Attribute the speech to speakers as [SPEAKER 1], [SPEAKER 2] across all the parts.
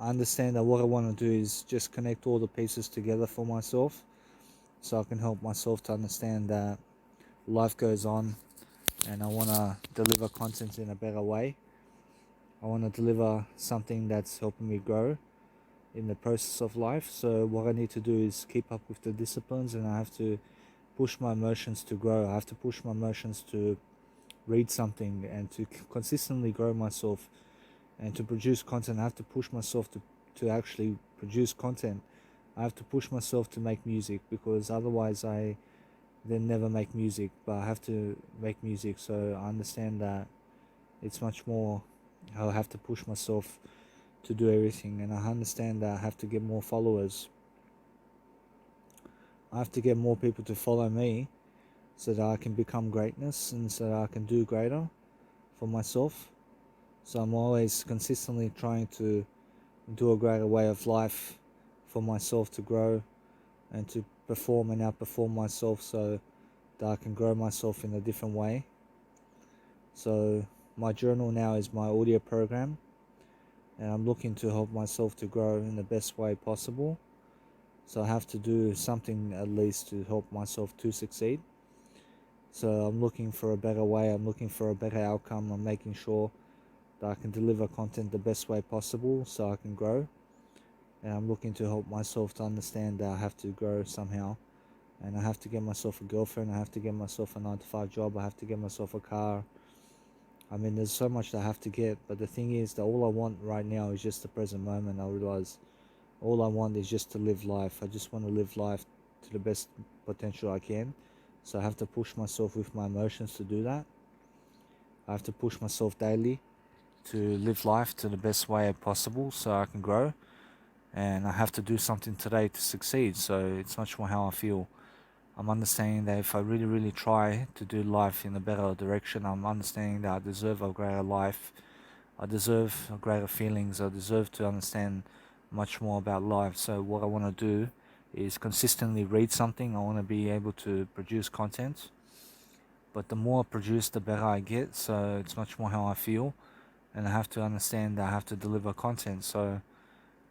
[SPEAKER 1] I understand that what I want to do is just connect all the pieces together for myself, so I can help myself to understand that life goes on, and I want to deliver content in a better way. I want to deliver something that's helping me grow in the process of life. So what I need to do is keep up with the disciplines, and I have to push my emotions to grow. I have to push my emotions to read something and to consistently grow myself and to produce content. I have to push myself to actually produce content. I have to push myself to make music, because otherwise I then never make music. But I have to make music, so I understand that it's much more. I'll have to push myself to do everything, and I understand that I have to get more followers. I have to get more people to follow me, so that I can become greatness and so that I can do greater for myself. So I'm always consistently trying to do a greater way of life for myself to grow and to perform and outperform myself, so that I can grow myself in a different way. So my journal now is my audio program, and I'm looking to help myself to grow in the best way possible. So I have to do something at least to help myself to succeed. So I'm looking for a better way, I'm looking for a better outcome, I'm making sure that I can deliver content the best way possible so I can grow. And I'm looking to help myself to understand that I have to grow somehow. And I have to get myself a girlfriend, I have to get myself a 9 to 5 job, I have to get myself a car. I mean, there's so much that I have to get, but the thing is that all I want right now is just the present moment. I realize all I want is just to live life. I just want to live life to the best potential I can. So I have to push myself with my emotions to do that. I have to push myself daily to live life to the best way possible so I can grow. And I have to do something today to succeed. So it's much more how I feel. I'm understanding that if I really, really try to do life in a better direction, I'm understanding that I deserve a greater life. I deserve greater feelings. I deserve to understand much more about life. So what I want to do is consistently read something. I want to be able to produce content. But the more I produce, the better I get. So it's much more how I feel. And I have to understand that I have to deliver content. So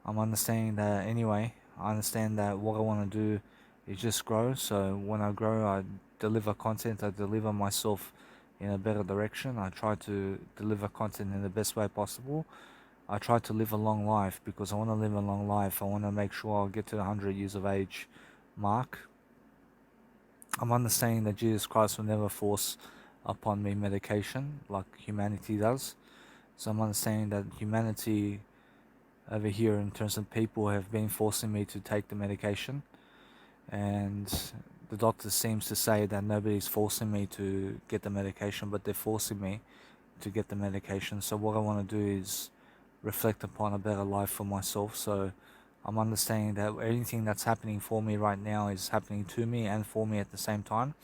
[SPEAKER 1] I'm understanding that anyway. I understand that what I want to do is just grow. So when I grow, I deliver content. I deliver myself in a better direction. I try to deliver content in the best way possible. I try to live a long life, because I want to live a long life. I want to make sure I'll get to the 100 years of age mark. I'm understanding that Jesus Christ will never force upon me medication like humanity does. So I'm understanding that humanity over here, in terms of people, have been forcing me to take the medication, and the doctor seems to say that nobody's forcing me to get the medication, but they're forcing me to get the medication. So what I want to do is reflect upon a better life for myself. So I'm understanding that anything that's happening for me right now is happening to me and for me at the same time.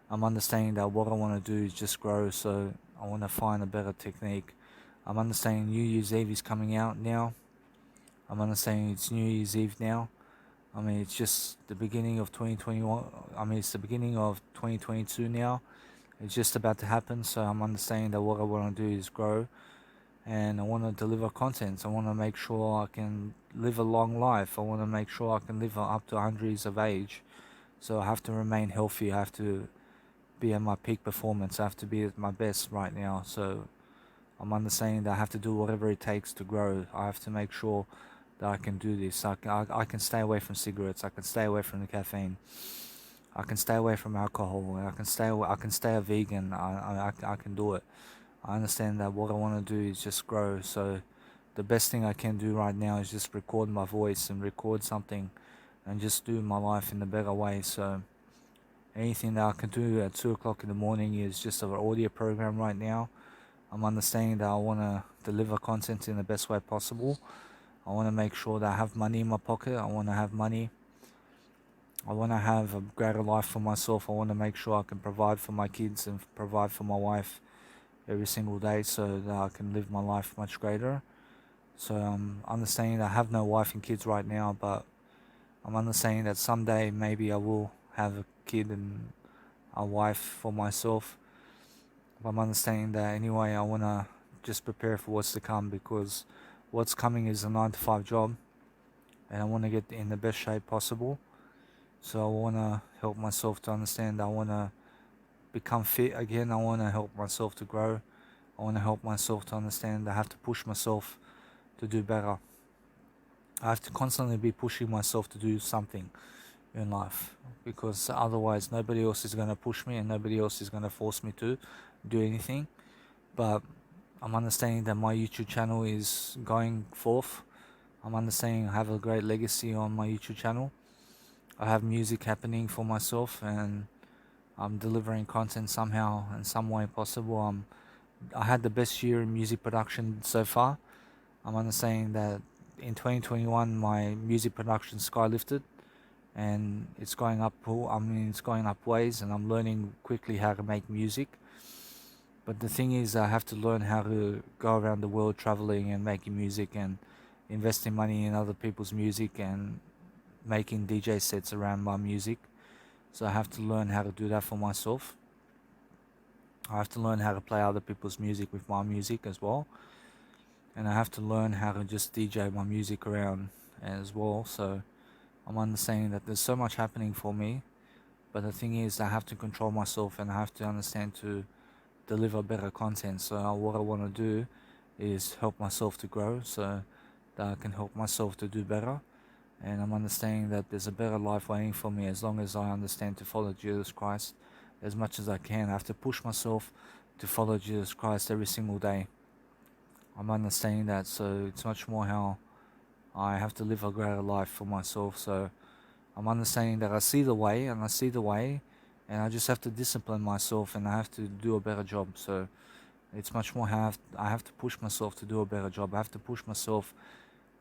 [SPEAKER 1] I'm understanding that what I want to do is just grow, so I want to find a better technique. I'm understanding New Year's Eve is coming out now. I'm understanding it's New Year's Eve now. I mean, it's just the beginning of 2021. I mean, it's the beginning of 2022 now. It's just about to happen, so I'm understanding that what I want to do is grow, and I want to deliver content. I want to make sure I can live a long life. I want to make sure I can live up to 100 years of age. So I have to remain healthy. I have to be at my peak performance. I have to be at my best right now. So I'm understanding that I have to do whatever it takes to grow. I have to make sure that I can do this. I can stay away from cigarettes. I can stay away from the caffeine. I can stay away from alcohol. I can stay a vegan. I can do it. I understand that what I want to do is just grow. So the best thing I can do right now is just record my voice and record something and just do my life in a better way. So anything that I can do at 2 o'clock in the morning is just an audio program right now. I'm understanding that I want to deliver content in the best way possible. I want to make sure that I have money in my pocket. I want to have money. I want to have a greater life for myself. I want to make sure I can provide for my kids and provide for my wife every single day, so that I can live my life much greater. So I'm understanding that I have no wife and kids right now, but I'm understanding that someday maybe I will have a kid and a wife for myself. But I'm understanding that anyway, I want to just prepare for what's to come, because what's coming is a 9 to 5 job, and I want to get in the best shape possible. So I want to help myself to understand. I want to become fit again. I want to help myself to grow. I want to help myself to understand. I have to push myself to do better. I have to constantly be pushing myself to do something in life, because otherwise nobody else is going to push me and nobody else is going to force me to do anything. But I'm understanding that my YouTube channel is going forth. I'm understanding I have a great legacy on my YouTube channel. I have music happening for myself, and I'm delivering content somehow in some way possible. I had the best year in music production so far. I'm understanding that in 2021 my music production skylifted, and it's going up. It's going up ways, and I'm learning quickly how to make music. But the thing is, I have to learn how to go around the world traveling and making music and investing money in other people's music and making DJ sets around my music. So I have to learn how to do that for myself. I have to learn how to play other people's music with my music as well. And I have to learn how to just DJ my music around as well. So I'm understanding that there's so much happening for me. But the thing is, I have to control myself, and I have to understand to deliver better content. So what I want to do is help myself to grow, so that I can help myself to do better. And I'm understanding that there's a better life waiting for me as long as I understand to follow Jesus Christ as much as I can. I have to push myself to follow Jesus Christ every single day. I'm understanding that, so it's much more how I have to live a greater life for myself. So I'm understanding that I see the way, and I just have to discipline myself, and I have to do a better job. So it's much more how I have to push myself to do a better job. I have to push myself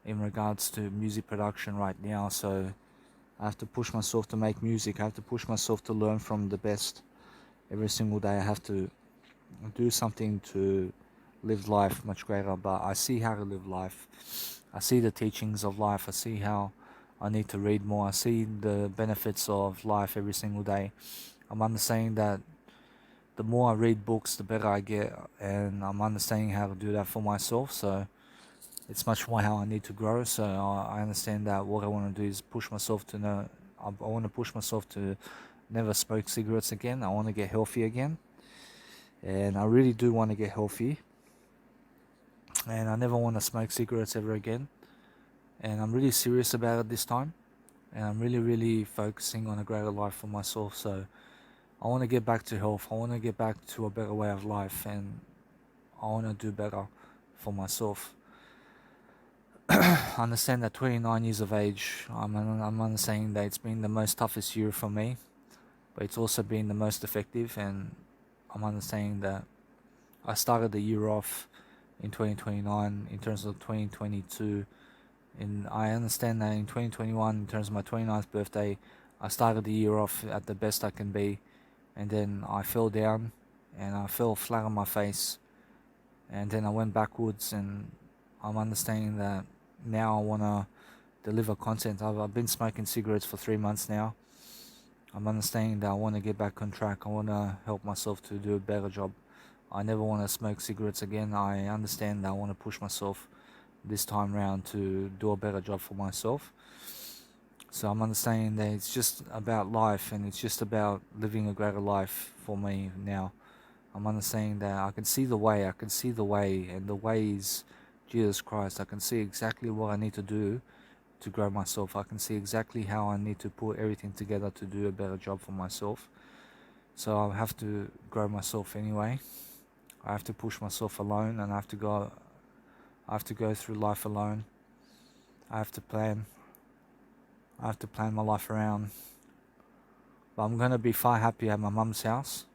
[SPEAKER 1] in regards to music production right now. So I have to push myself to make music. I have to push myself to learn from the best every single day. I have to do something to live life much greater. But I see how to live life. I see the teachings of life. I see how I need to read more. I see the benefits of life every single day. I'm understanding that the more I read books, the better I get, and I'm understanding how to do that for myself. So it's much more how I need to grow. So I understand that what I want to do is push myself to know. I want to push myself to never smoke cigarettes again. I want to get healthy again, and I really do want to get healthy. And I never want to smoke cigarettes ever again. And I'm really serious about it this time. And I'm really, really focusing on a greater life for myself. So I want to get back to health. I want to get back to a better way of life, and I want to do better for myself. I understand that 29 years of age, I'm understanding that it's been the most toughest year for me, but it's also been the most effective, and I'm understanding that I started the year off in 2029 in terms of 2022, and I understand that in 2021 in terms of my 29th birthday, I started the year off at the best I can be, and then I fell down and I fell flat on my face, and then I went backwards, and I'm understanding that now I want to deliver content. I've been smoking cigarettes for 3 months now. I'm understanding that I want to get back on track. I want to help myself to do a better job. I never want to smoke cigarettes again. I understand that I want to push myself this time around to do a better job for myself. So I'm understanding that it's just about life, and it's just about living a greater life for me now. I'm understanding that I can see the way. And the way is Jesus Christ. I can see exactly what I need to do to grow myself. I can see exactly how I need to put everything together to do a better job for myself. So I have to grow myself anyway. I have to push myself alone, and I have to go through life alone. I have to plan. I have to plan my life around. But I'm gonna be far happier at my mum's house,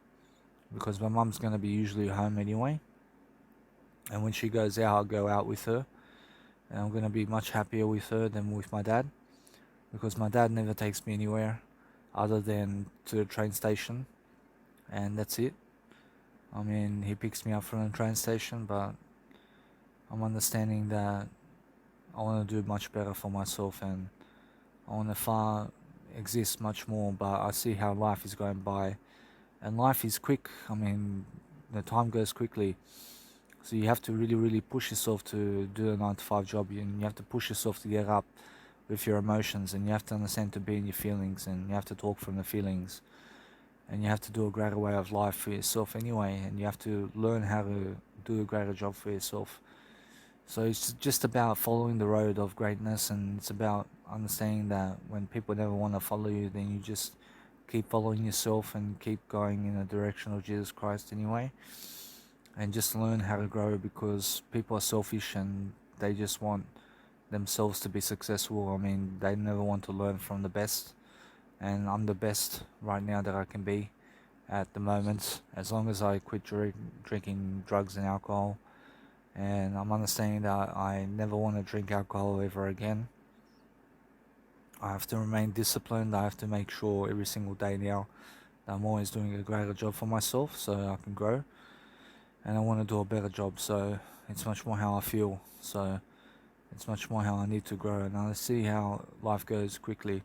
[SPEAKER 1] because my mum's gonna be usually home anyway. And when she goes out, I'll go out with her. And I'm gonna be much happier with her than with my dad, because my dad never takes me anywhere other than to the train station, and that's it. I mean, he picks me up from the train station, but I'm understanding that I want to do much better for myself, and I want to far exist much more. But I see how life is going by, and life is quick. I mean, the time goes quickly. So you have to really push yourself to do a 9 to 5 job, and you have to push yourself to get up with your emotions, and you have to understand to be in your feelings, and you have to talk from the feelings, and you have to do a greater way of life for yourself anyway, and you have to learn how to do a greater job for yourself. So it's just about following the road of greatness, and it's about understanding that when people never want to follow you, then you just keep following yourself and keep going in the direction of Jesus Christ anyway, and just learn how to grow, because people are selfish and they just want themselves to be successful. I mean, they never want to learn from the best, and I'm the best right now that I can be at the moment, as long as I quit drinking drugs and alcohol. And I'm understanding that I never want to drink alcohol ever again. I have to remain disciplined. I have to make sure every single day now that I'm always doing a greater job for myself so I can grow. And I want to do a better job, so it's much more how I feel. So it's much more how I need to grow. And I see how life goes quickly.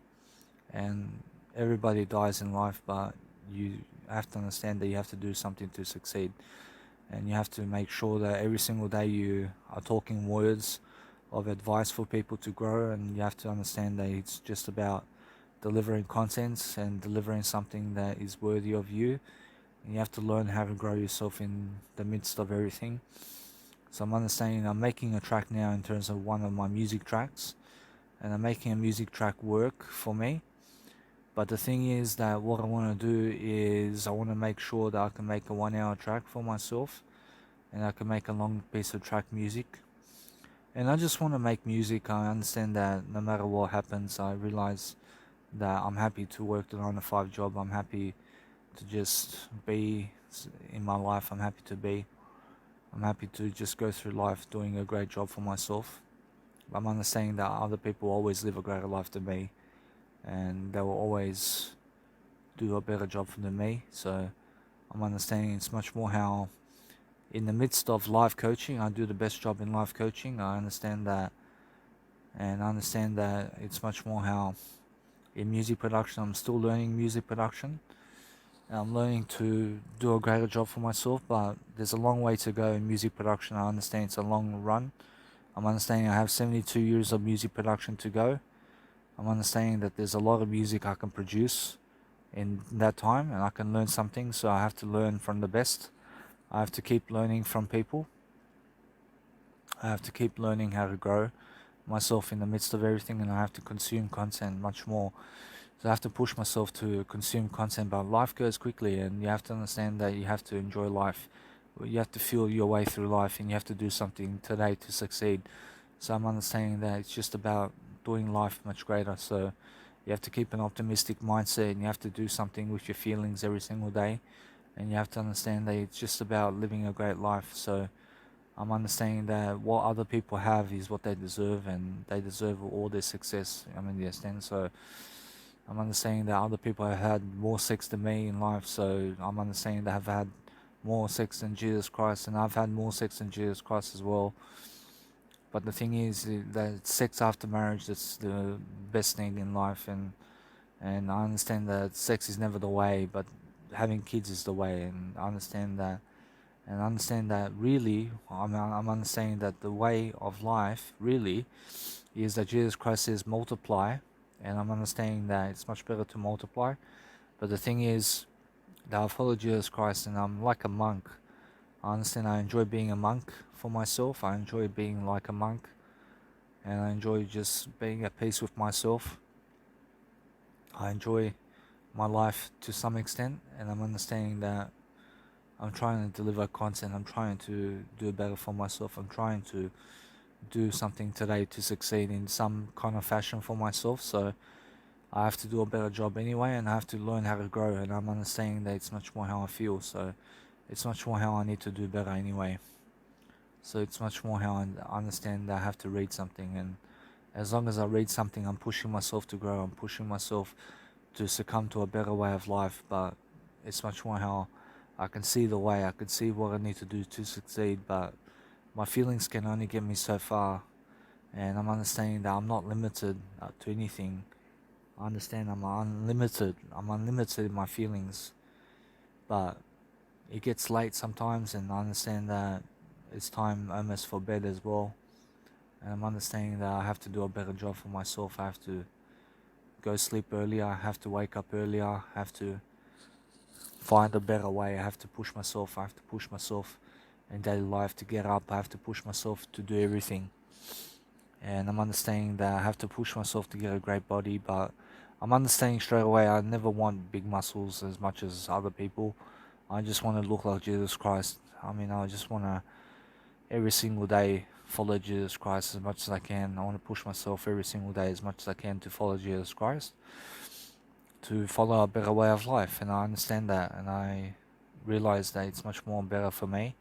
[SPEAKER 1] And everybody dies in life, but you have to understand that you have to do something to succeed. And you have to make sure that every single day you are talking words of advice for people to grow, and you have to understand that it's just about delivering content and delivering something that is worthy of you, and you have to learn how to grow yourself in the midst of everything. So I'm understanding I'm making a track now in terms of one of my music tracks, and I'm making a music track work for me. But the thing is that what I want to do is I want to make sure that I can make a 1 hour track for myself, and I can make a long piece of track music. And I just want to make music. I understand that no matter what happens, I realize that I'm happy to work the 9 to 5 job. I'm happy to just be in my life. I'm happy to just go through life doing a great job for myself. I'm understanding that other people always live a greater life than me, and they will always do a better job than me. So I'm understanding it's much more how, in the midst of life coaching, I do the best job in life coaching. I understand that, and I understand that it's much more how in music production, I'm still learning music production. And I'm learning to do a greater job for myself, but there's a long way to go in music production. I understand it's a long run. I'm understanding I have 72 years of music production to go. I'm understanding that there's a lot of music I can produce in that time, and I can learn something, so I have to learn from the best. I have to keep learning from people. I have to keep learning how to grow myself in the midst of everything, and I have to consume content much more. So I have to push myself to consume content, but life goes quickly, and you have to understand that you have to enjoy life. You have to feel your way through life, and you have to do something today to succeed. So I'm understanding that it's just about doing life much greater. So you have to keep an optimistic mindset, and you have to do something with your feelings every single day. And you have to understand that it's just about living a great life. So I'm understanding that what other people have is what they deserve, and they deserve all their success. I mean, yes, then so I'm understanding that other people have had more sex than me in life, so I'm understanding they have had more sex than Jesus Christ, and I've had more sex than Jesus Christ as well. But the thing is that sex after marriage is the best thing in life, and I understand that sex is never the way, but having kids is the way, and I understand that. And I understand that really, I'm understanding that the way of life really is that Jesus Christ says multiply, and I'm understanding that it's much better to multiply. But the thing is that I follow Jesus Christ, and I'm like a monk. I understand I enjoy being a monk for myself. I enjoy being like a monk, and I enjoy just being at peace with myself. I enjoy my life to some extent, and I'm understanding that I'm trying to deliver content. I'm trying to do better for myself. I'm trying to do something today to succeed in some kind of fashion for myself. So I have to do a better job anyway, and I have to learn how to grow. And I'm understanding that it's much more how I feel. So it's much more how I need to do better anyway. So it's much more how I understand that I have to read something, and as long as I read something, I'm pushing myself to grow. I'm pushing myself to succumb to a better way of life. But it's much more how I can see the way. I can see what I need to do to succeed. But my feelings can only get me so far, and I'm understanding that I'm not limited to anything. I understand I'm unlimited. I'm unlimited in my feelings, but it gets late sometimes, and I understand that it's time almost for bed as well. And I'm understanding that I have to do a better job for myself. I have to go sleep earlier. I have to wake up earlier. I have to find a better way. I have to push myself. I have to push myself in daily life to get up. I have to push myself to do everything. And I'm understanding that I have to push myself to get a great body, but I'm understanding straight away I never want big muscles as much as other people. I just want to look like Jesus Christ. I mean, I just want to every single day follow Jesus Christ as much as I can. I want to push myself every single day as much as I can to follow Jesus Christ, to follow a better way of life. And I understand that, and I realize that it's much more better for me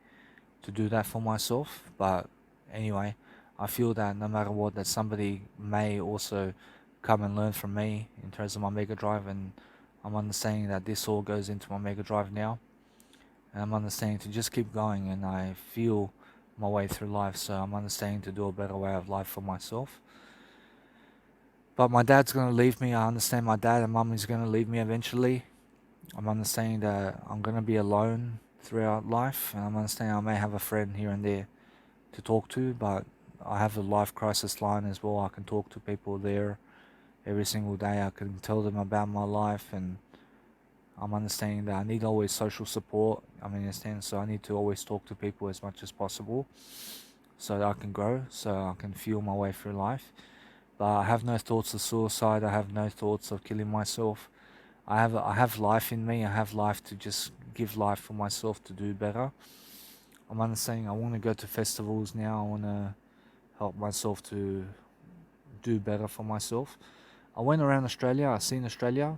[SPEAKER 1] to do that for myself. But anyway, I feel that no matter what, that somebody may also come and learn from me in terms of my Mega Drive, and I'm understanding that this all goes into my Mega Drive now, and I'm understanding to just keep going, and I feel my way through life, so I'm understanding to do a better way of life for myself. But my dad's gonna leave me. I understand my dad and mum is gonna leave me eventually. I'm understanding that I'm gonna be alone throughout life, and I'm understanding I may have a friend here and there to talk to, but I have a life crisis line as well. I can talk to people there every single day. I can tell them about my life, and I'm understanding that I need always social support. I understand, so I need to always talk to people as much as possible so that I can grow, so I can feel my way through life. But I have no thoughts of suicide. I have no thoughts of killing myself. I have life in me. I have life to just give life for myself to do better. I'm understanding I want to go to festivals now. I want to help myself to do better for myself. I went around Australia. I've seen Australia,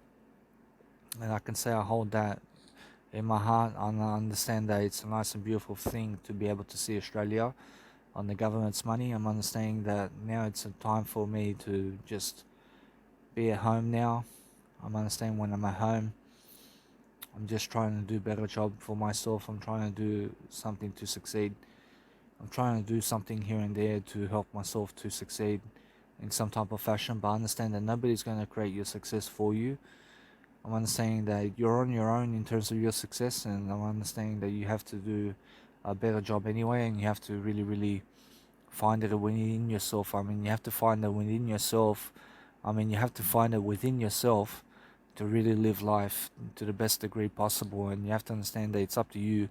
[SPEAKER 1] and I can say I hold that in my heart, and I understand that it's a nice and beautiful thing to be able to see Australia on the government's money. I'm understanding that now it's a time for me to just be at home now. I'm understanding when I'm at home, I'm just trying to do a better job for myself. I'm trying to do something to succeed. I'm trying to do something here and there to help myself to succeed in some type of fashion, but I understand that nobody's going to create your success for you. I'm understanding that you're on your own in terms of your success, and I'm understanding that you have to do a better job anyway, and you have to really, really find it within yourself. I mean, you have to find it within yourself. I mean, you have to find it within yourself to really live life to the best degree possible, and you have to understand that it's up to you,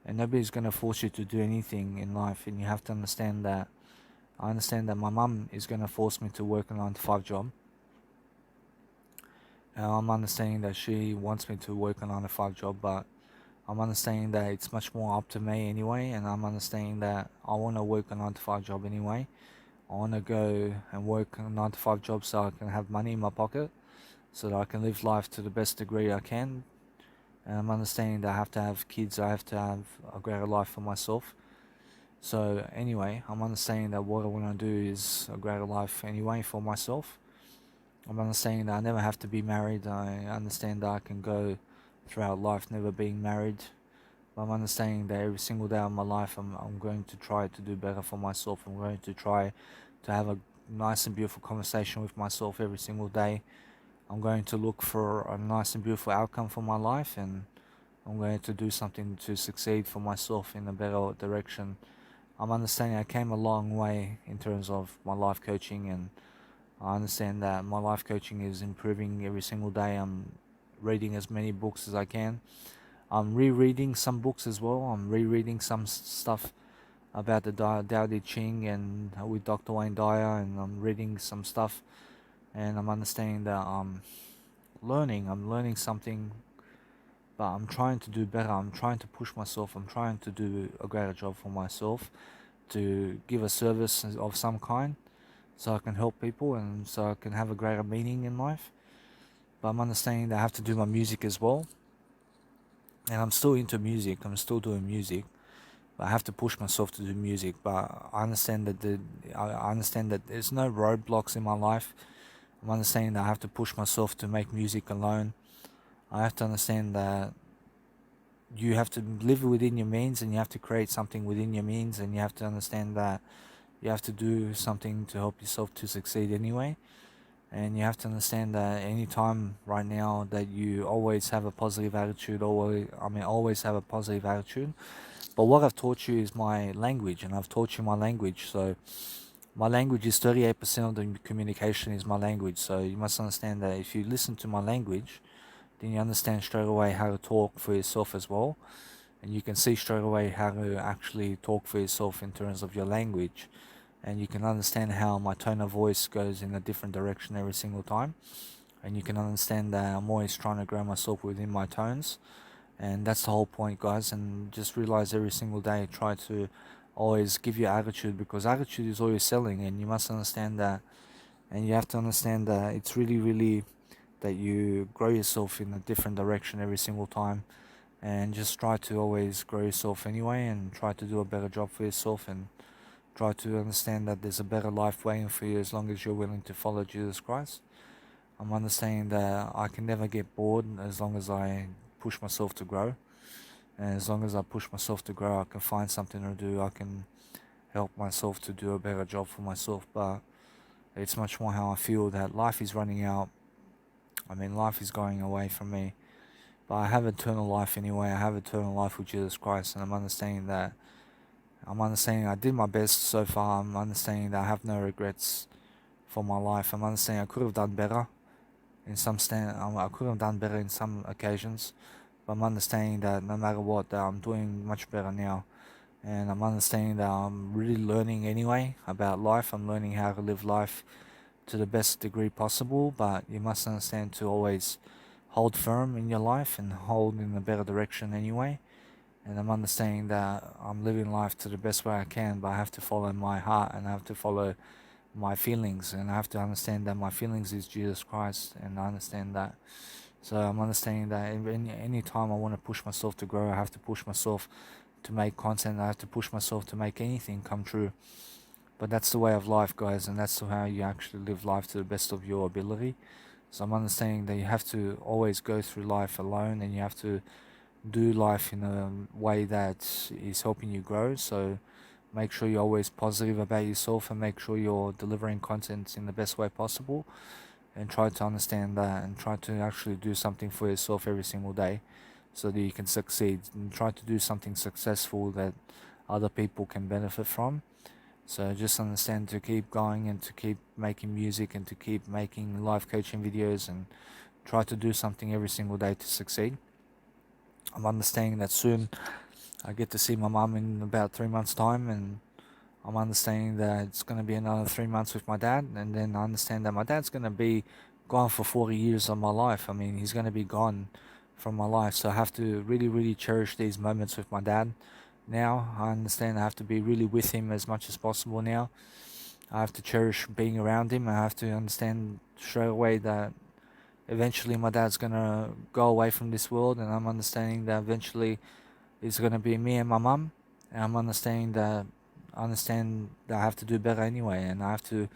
[SPEAKER 1] and nobody's going to force you to do anything in life, and you have to understand that. I understand that my mum is going to force me to work a 9 to 5 job. And I'm understanding that she wants me to work a 9 to 5 job, but I'm understanding that it's much more up to me anyway, and I'm understanding that I want to work a 9 to 5 job anyway. I want to go and work a 9 to 5 job so I can have money in my pocket, so that I can live life to the best degree I can. And I'm understanding that I have to have kids, I have to have a greater life for myself. So anyway, I'm understanding that what I want to do is a greater life anyway for myself. I'm understanding that I never have to be married. I understand that I can go throughout life never being married. But I'm understanding that every single day of my life I'm going to try to do better for myself. I'm going to try to have a nice and beautiful conversation with myself every single day. I'm going to look for a nice and beautiful outcome for my life, and I'm going to do something to succeed for myself in a better direction. I'm understanding I came a long way in terms of my life coaching, and I understand that my life coaching is improving every single day. I'm reading as many books as I can. I'm rereading some books as well. I'm rereading some stuff about the Tao Te Ching and with Dr. Wayne Dyer, and I'm reading some stuff, and I'm understanding that I'm learning. I'm learning something, but I'm trying to do better. I'm trying to push myself. I'm trying to do a greater job for myself, to give a service of some kind, so I can help people and so I can have a greater meaning in life. But I'm understanding that I have to do my music as well, and I'm still into music. I'm still doing music. But I have to push myself to do music. But I understand that I understand that there's no roadblocks in my life. I'm understanding that I have to push myself to make music alone. I have to understand that you have to live within your means, and you have to create something within your means, and you have to understand that you have to do something to help yourself to succeed anyway. And you have to understand that any time right now that you always have a positive attitude, always have a positive attitude. But what I've taught you is my language, and I've taught you my language. So my language is 38% of the communication is my language. So you must understand that if you listen to my language, then you understand straight away how to talk for yourself as well. And you can see straight away how to actually talk for yourself in terms of your language. And you can understand how my tone of voice goes in a different direction every single time. And you can understand that I'm always trying to grow myself within my tones. And that's the whole point, guys. And just realize every single day, try to always give your attitude, because attitude is always selling. And you must understand that. And you have to understand that it's really, really that you grow yourself in a different direction every single time. And just try to always grow yourself anyway, and try to do a better job for yourself, and try to understand that there's a better life waiting for you as long as you're willing to follow Jesus Christ. I'm understanding that I can never get bored as long as I push myself to grow. And as long as I push myself to grow, I can find something to do. I can help myself to do a better job for myself. But it's much more how I feel that life is running out. I mean, life is going away from me. But I have eternal life anyway. I have eternal life with Jesus Christ. And I'm understanding I did my best so far. I'm understanding that I have no regrets for my life. I'm understanding I could have done better in some I could have done better in some occasions, but I'm understanding that no matter what, that I'm doing much better now. And I'm understanding that I'm really learning anyway about life. I'm learning how to live life to the best degree possible, but you must understand to always hold firm in your life and hold in a better direction anyway. And I'm understanding that I'm living life to the best way I can, but I have to follow my heart, and I have to follow my feelings, and I have to understand that my feelings is Jesus Christ, and I understand that. So I'm understanding that any time I want to push myself to grow, I have to push myself to make content. I have to push myself to make anything come true. But that's the way of life, guys, and that's how you actually live life to the best of your ability. So I'm understanding that you have to always go through life alone, and you have to do life in a way that is helping you grow. So make sure you're always positive about yourself, and make sure you're delivering content in the best way possible, and try to understand that, and try to actually do something for yourself every single day so that you can succeed, and try to do something successful that other people can benefit from. So just understand to keep going, and to keep making music, and to keep making life coaching videos, and try to do something every single day to succeed. I'm understanding that soon I get to see my mum in about 3 months' time, and I'm understanding that it's going to be another 3 months with my dad, and then I understand that my dad's going to be gone for 40 years of my life. I mean, he's going to be gone from my life, so I have to really, really cherish these moments with my dad. Now I understand I have to be really with him as much as possible now. I have to cherish being around him. I have to understand straight away that eventually my dad's going to go away from this world, and I'm understanding that eventually it's going to be me and my mum. And I'm understanding that I have to do better anyway, and I have to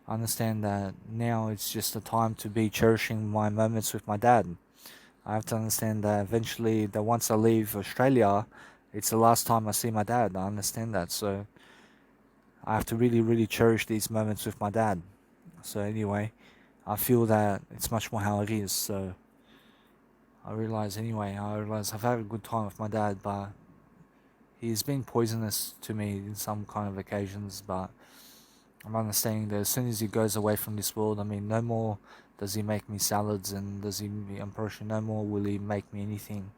[SPEAKER 1] understand that now it's just a time to be cherishing my moments with my dad. I have to understand that eventually, that once I leave Australia, it's the last time I see my dad. I understand that, so I have to really, really cherish these moments with my dad. So anyway, I feel that it's much more how it is. So I realize I've had a good time with my dad, but he's been poisonous to me in some kind of occasions. But I'm understanding that as soon as he goes away from this world, I mean, no more does he make me salads, and I'm pretty sure no more will he make me anything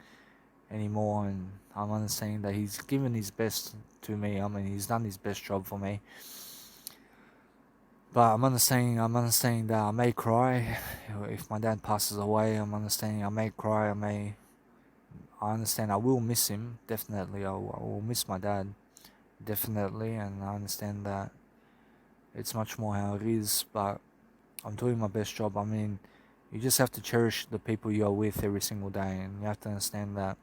[SPEAKER 1] anymore. And I'm understanding that he's given his best to me. I mean, he's done his best job for me. But I'm understanding that I may cry if my dad passes away. I'm understanding I may cry. I understand I will miss him, definitely. I will miss my dad, definitely. And I understand that it's much more how it is, but I'm doing my best job. I mean, you just have to cherish the people you're with every single day, and you have to understand that.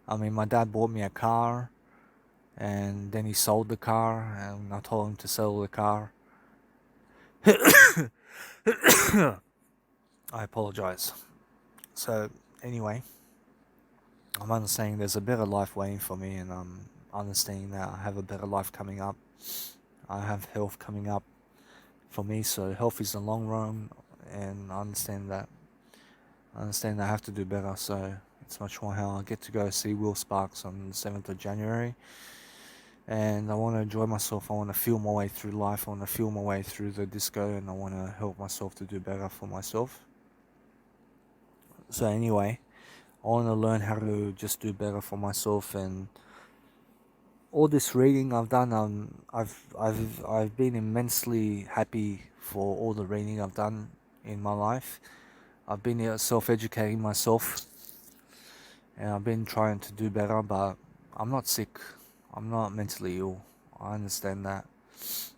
[SPEAKER 1] I mean, my dad bought me a car, and then he sold the car, and I told him to sell the car. I apologize. So, anyway, I'm understanding there's a better life waiting for me, and I'm understanding that I have a better life coming up. I have health coming up for me, so health is the long run, and I understand that I have to do better. So It's much more how I get to go see Will Sparks on the 7th of January. And I want to enjoy myself. I want to feel my way through life. I want to feel my way through the disco, and I want to help myself to do better for myself. So anyway, I want to learn how to just do better for myself. And all this reading I've done, I've been immensely happy for all the reading I've done in my life. I've been self-educating myself, and I've been trying to do better, but I'm not sick. I'm not mentally ill. I understand that.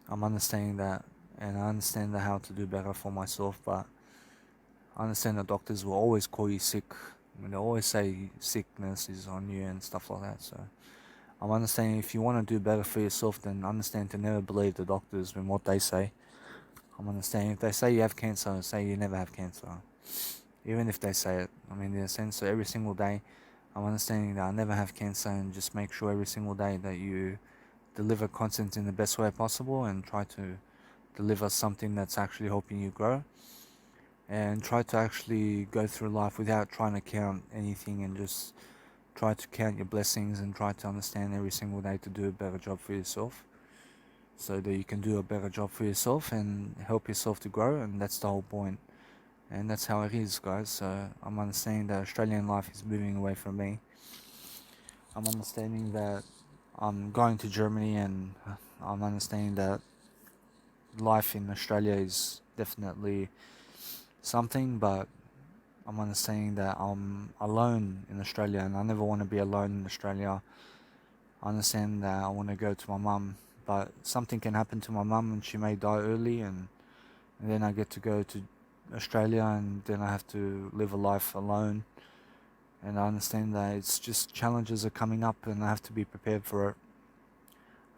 [SPEAKER 1] I'm understanding that, and I understand how to do better for myself, but I understand that doctors will always call you sick. I mean, they always say sickness is on you and stuff like that, so I'm understanding if you want to do better for yourself, then understand to never believe the doctors when what they say. I'm understanding if they say you have cancer, say you never have cancer. Even if they say it, I mean, in a sense, so every single day, I'm understanding that I never have cancer, and just make sure every single day that you deliver content in the best way possible and try to deliver something that's actually helping you grow, and try to actually go through life without trying to count anything, and just try to count your blessings and try to understand every single day to do a better job for yourself, so that you can do a better job for yourself and help yourself to grow. And that's the whole point, and that's how it is, guys. So I'm understanding that Australian life is moving away from me. I'm understanding that I'm going to Germany, and I'm understanding that life in Australia is definitely something, but I'm understanding that I'm alone in Australia, and I never want to be alone in Australia. I understand that I want to go to my mum, but something can happen to my mum and she may die early, and then I get to go to Australia, and then I have to live a life alone. And I understand that it's just challenges are coming up, and I have to be prepared for it.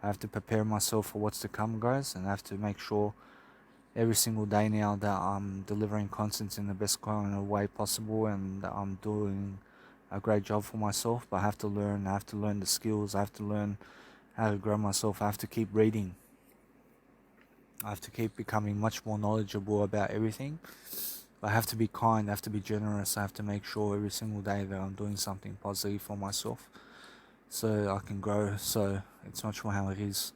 [SPEAKER 1] I have to prepare myself for what's to come, guys, and I have to make sure every single day now that I'm delivering content in the best kind of way possible, and that I'm doing a great job for myself. But I have to learn the skills, I have to learn how to grow myself, I have to keep reading. I have to keep becoming much more knowledgeable about everything. But I have to be kind, I have to be generous, I have to make sure every single day that I'm doing something positive for myself, so I can grow. So it's much more how it is.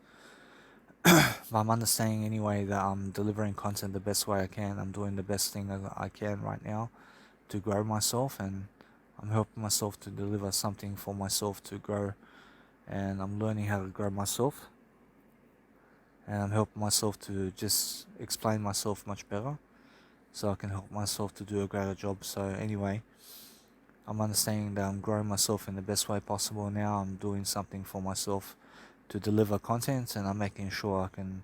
[SPEAKER 1] But I'm understanding anyway that I'm delivering content the best way I can. I'm doing the best thing that I can right now to grow myself, and I'm helping myself to deliver something for myself to grow, and I'm learning how to grow myself, and I'm helping myself to just explain myself much better, so I can help myself to do a greater job. So anyway, I'm understanding that I'm growing myself in the best way possible now. I'm doing something for myself to deliver content, and I'm making sure I can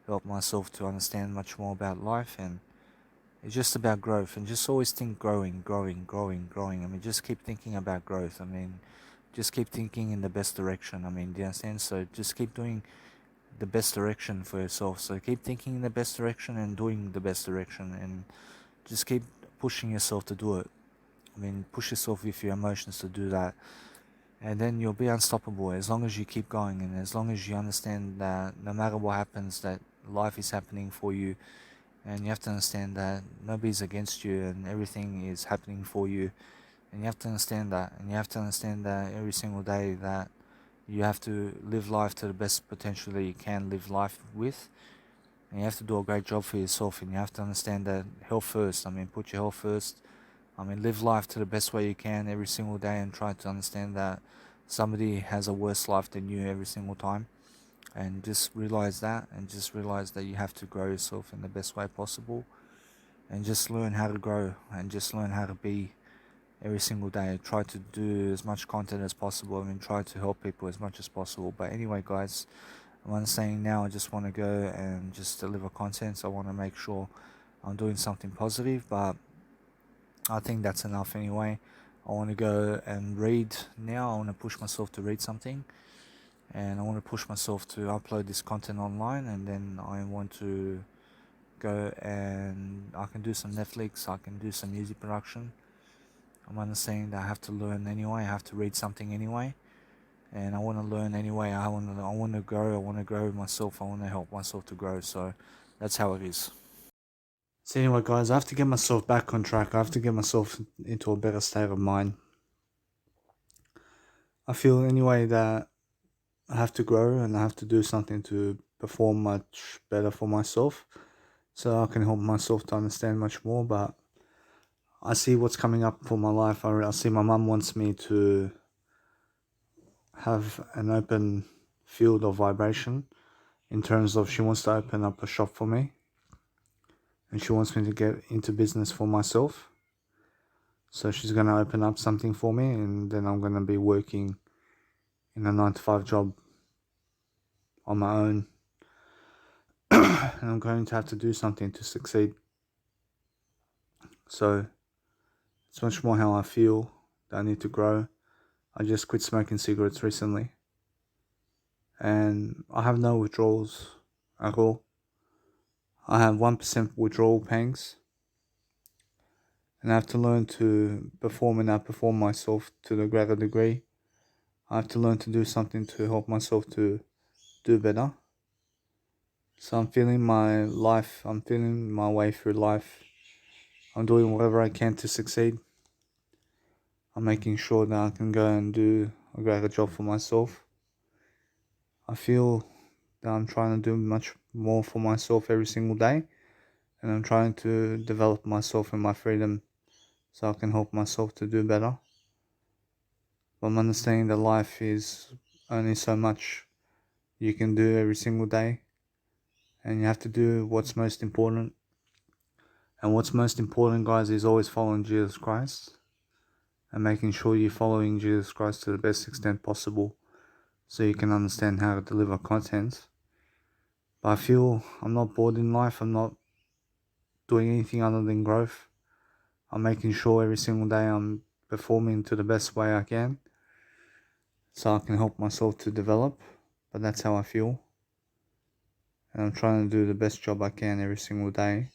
[SPEAKER 1] help myself to understand much more about life. And it's just about growth, and just always think growing, growing, growing, growing. I mean, just keep thinking about growth. I mean, just keep thinking in the best direction. I mean, do you understand? So just keep doing the best direction for yourself. So keep thinking in the best direction and doing the best direction, and just keep pushing yourself to do it. I mean, push yourself with your emotions to do that, and then you'll be unstoppable as long as you keep going, and as long as you understand that no matter what happens, that life is happening for you, and you have to understand that nobody's against you, and everything is happening for you, and you have to understand that, and you have to understand that every single day that you have to live life to the best potential that you can live life with, and you have to do a great job for yourself, and you have to understand that health first. I mean, put your health first. I mean, live life to the best way you can every single day, and try to understand that somebody has a worse life than you every single time. And just realize that, and just realize that you have to grow yourself in the best way possible, and just learn how to grow, and just learn how to be every single day. Try to do as much content as possible. I mean, try to help people as much as possible. But anyway, guys, I'm saying now I just want to go and just deliver content. So I want to make sure I'm doing something positive, but I think that's enough anyway. I want to go and read now. I want to push myself to read something, and I want to push myself to upload this content online, and then I want to go and I can do some Netflix, I can do some music production. I'm understanding that I have to learn anyway, I have to read something anyway, and I want to learn anyway. I want to grow, I want to grow myself, I want to help myself to grow. So that's how it is. So anyway, guys, I have to get myself back on track. I have to get myself into a better state of mind. I feel anyway that I have to grow and I have to do something to perform much better for myself so I can help myself to understand much more. But I see what's coming up for my life. I see my mum wants me to have an open field of vibration in terms of she wants to open up a shop for me and she wants me to get into business for myself. So she's going to open up something for me and then I'm going to be working in a 9 to 5 job on my own. And I'm going to have to do something to succeed. So it's much more how I feel that I need to grow. I just quit smoking cigarettes recently and I have no withdrawals at all. I have 1% withdrawal pangs and I have to learn to perform and outperform myself to the greater degree. I have to learn to do something to help myself to do better. So I'm feeling my life, I'm feeling my way through life. I'm doing whatever I can to succeed. I'm making sure that I can go and do a greater job for myself. I feel that I'm trying to do much more for myself every single day. And I'm trying to develop myself and my freedom so I can help myself to do better. But I'm understanding that life is only so much you can do every single day. And you have to do what's most important. And what's most important, guys, is always following Jesus Christ. And making sure you're following Jesus Christ to the best extent possible so you can understand how to deliver content. But I feel I'm not bored in life. I'm not doing anything other than growth. I'm making sure every single day I'm performing to the best way I can so I can help myself to develop. But that's how I feel. And I'm trying to do the best job I can every single day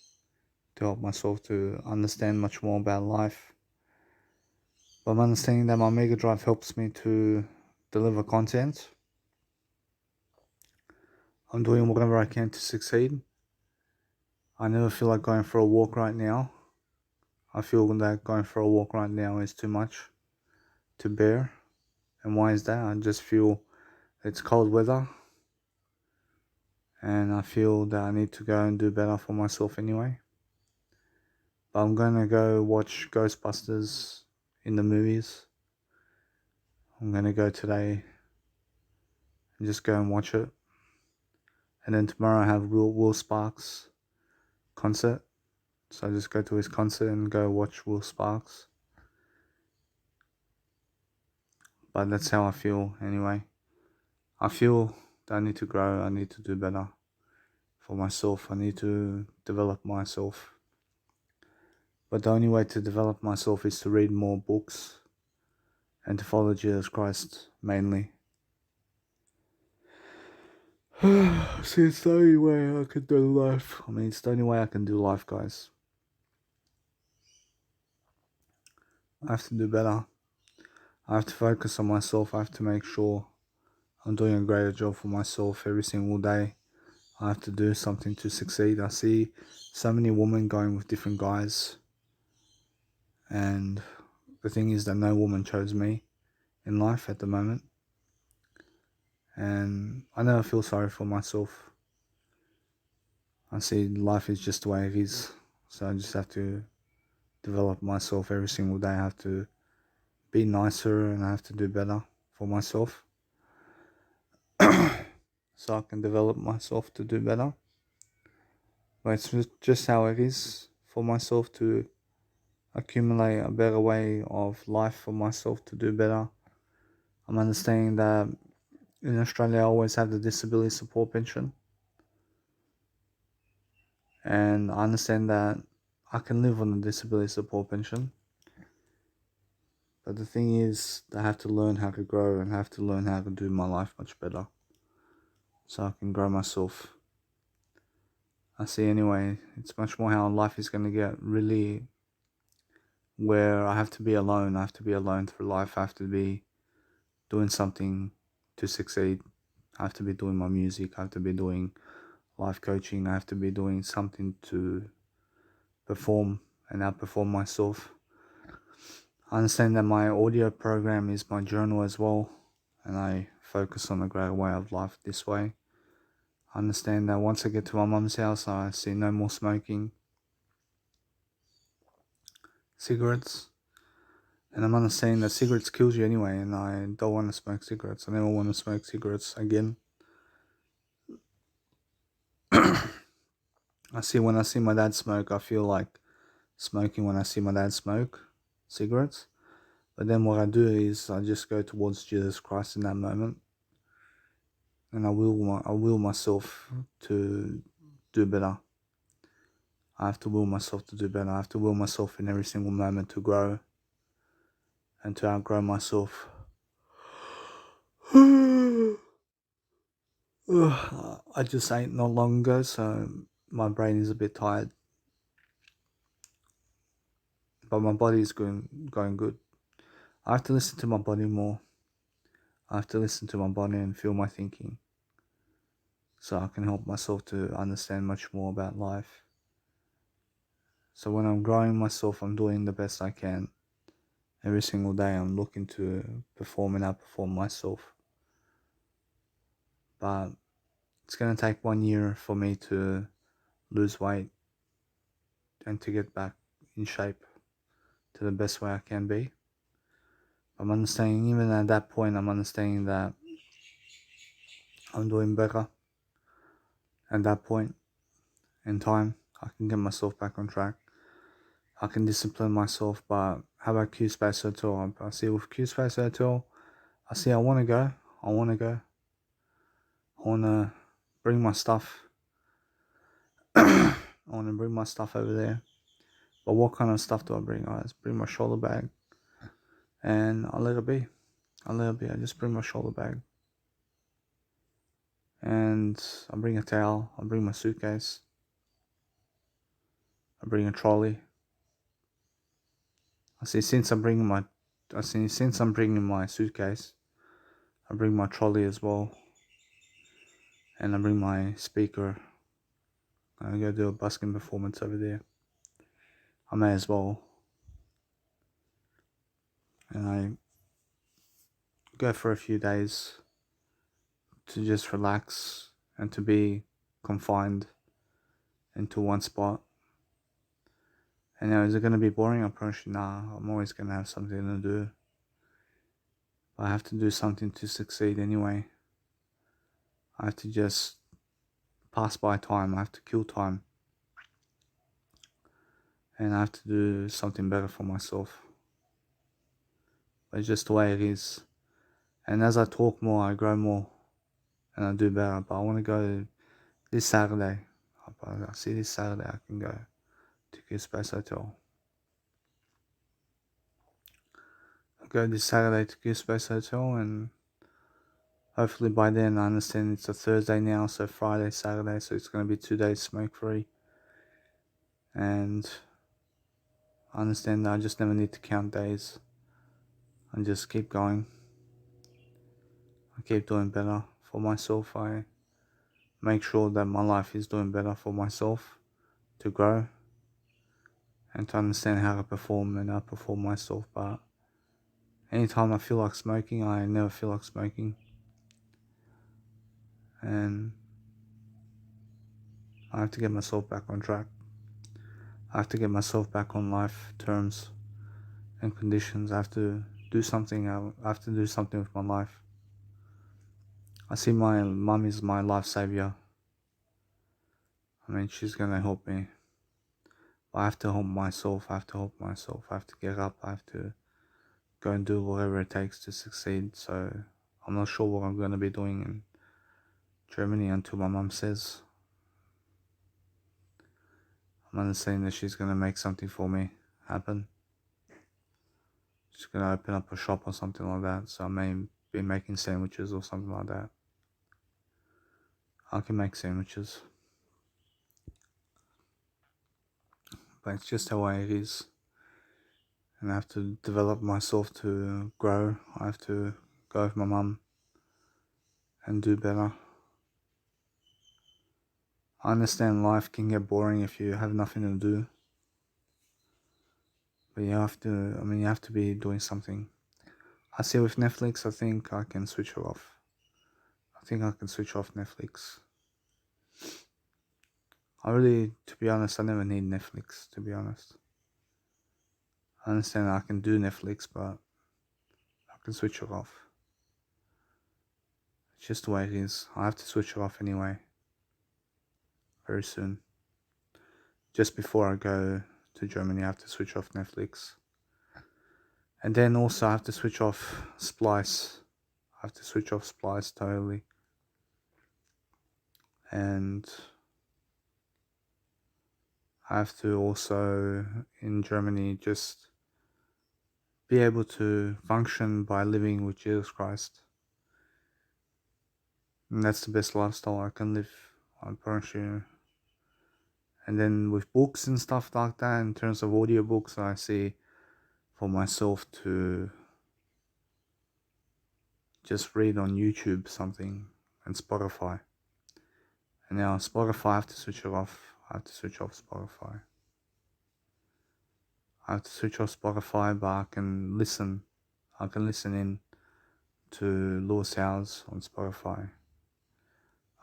[SPEAKER 1] to help myself to understand much more about life. But I'm understanding that my Mega Drive helps me to deliver content. I'm doing whatever I can to succeed. I never feel like going for a walk right now. I feel that going for a walk right now is too much to bear. And why is that? I just feel it's cold weather. And I feel that I need to go and do better for myself anyway. But I'm going to go watch Ghostbusters in the movies. I'm going to go today and just go and watch it. And then tomorrow I have Will Sparks concert. So I just go to his concert and go watch Will Sparks. But that's how I feel anyway. I feel that I need to grow, I need to do better for myself, I need to develop myself. But the only way to develop myself is to read more books and to follow Jesus Christ mainly. See, it's the only way I can do life. I mean, it's the only way I can do life, guys. I have to do better. I have to focus on myself. I have to make sure I'm doing a greater job for myself every single day. I have to do something to succeed. I see so many women going with different guys. And the thing is that no woman chose me in life at the moment. And I never feel sorry for myself. I see life is just the way it is. So I just have to develop myself every single day. I have to be nicer and I have to do better for myself. So I can develop myself to do better. But it's just how it is for myself to accumulate a better way of life for myself to do better. I'm understanding that in Australia I always have the disability support pension. And I understand that I can live on the disability support pension. But the thing is, I have to learn how to grow and have to learn how to do my life much better. So I can grow myself. I see anyway, it's much more how life is going to get really where I have to be alone. I have to be alone through life. I have to be doing something to succeed. I have to be doing my music. I have to be doing life coaching. I have to be doing something to perform and outperform myself. I understand that my audio program is my journal as well. and I focus on a greater way of life this way. I understand that once I get to my mum's house, I see no more smoking cigarettes. And I'm understanding that cigarettes kills you anyway, and I don't want to smoke cigarettes. I never want to smoke cigarettes again. When I see my dad smoke, I feel like smoking when I see my dad smoke cigarettes. But then what I do is I just go towards Jesus Christ in that moment, and I will myself to do better. I have to will myself to do better. I have to will myself in every single moment to grow and to outgrow myself. I just ate not long ago, so my brain is a bit tired, but my body is going good. I have to listen to my body more. I have to listen to my body and feel my thinking, so I can help myself to understand much more about life. So when I'm growing myself, I'm doing the best I can. Every single day I'm looking to perform and outperform myself. But it's going to take 1 year for me to lose weight and to get back in shape to the best way I can be. I'm understanding, even at that point, I'm understanding that I'm doing better. At that point in time, I can get myself back on track. I can discipline myself, but how about Q-Space Hotel? I see with Q-Space Hotel, I want to go. I want to bring my stuff. I want to bring my stuff over there. But what kind of stuff do I bring? I just bring my shoulder bag and I let it be. I just bring my shoulder bag. And I bring a towel. I bring my suitcase. I bring a trolley. Since I'm bringing my suitcase, I bring my trolley as well. And I bring my speaker. I go do a busking performance over there. I may as well. And I go for a few days to just relax and to be confined into one spot. And now, is it going to be boring? I'm probably nah. I'm always going to have something to do. But I have to do something to succeed anyway. I have to just pass by time. I have to kill time. And I have to do something better for myself. But it's just the way it is. And as I talk more, I grow more. And I do better. But I want to go this Saturday. I see this Saturday I can go to Q-Space Hotel. I'll go this Saturday to Q-Space Hotel, and hopefully by then, I understand it's a Thursday now, so Friday, Saturday, so it's going to be 2 days smoke free. And I understand that I just never need to count days. I just keep going. I keep doing better for myself. I make sure that my life is doing better for myself to grow and to understand how to perform and outperform myself. But anytime I feel like smoking, I never feel like smoking. And I have to get myself back on track. I have to get myself back on life terms and conditions. I have to do something. I have to do something with my life. I see my mum is my life savior. I mean, she's gonna help me. But I have to help myself. I have to get up. I have to go and do whatever it takes to succeed. So I'm not sure what I'm gonna be doing in Germany until my mum says. I'm understanding that she's gonna make something for me happen. She's gonna open up a shop or something like that. So I may be making sandwiches or something like that. I can make sandwiches. But it's just the way it is. And I have to develop myself to grow. I have to go with my mum and do better. I understand life can get boring if you have nothing to do. But you have to be doing something. I see with Netflix, I think I can switch it off. I think I can switch off Netflix. To be honest, I never need Netflix, to be honest. I understand I can do Netflix, but I can switch it off. It's just the way it is. I have to switch it off anyway. Very soon. Just before I go to Germany, I have to switch off Netflix. And then also I have to switch off Splice. I have to switch off Splice totally. And I have to also, in Germany, just be able to function by living with Jesus Christ. And that's the best lifestyle I can live, I promise you. And then with books and stuff like that, in terms of audiobooks, I see for myself to just read on YouTube something and Spotify. And now Spotify, I have to switch it off. I have to switch off Spotify. I have to switch off Spotify, but I can listen. I can listen in to Lewis Howes on Spotify.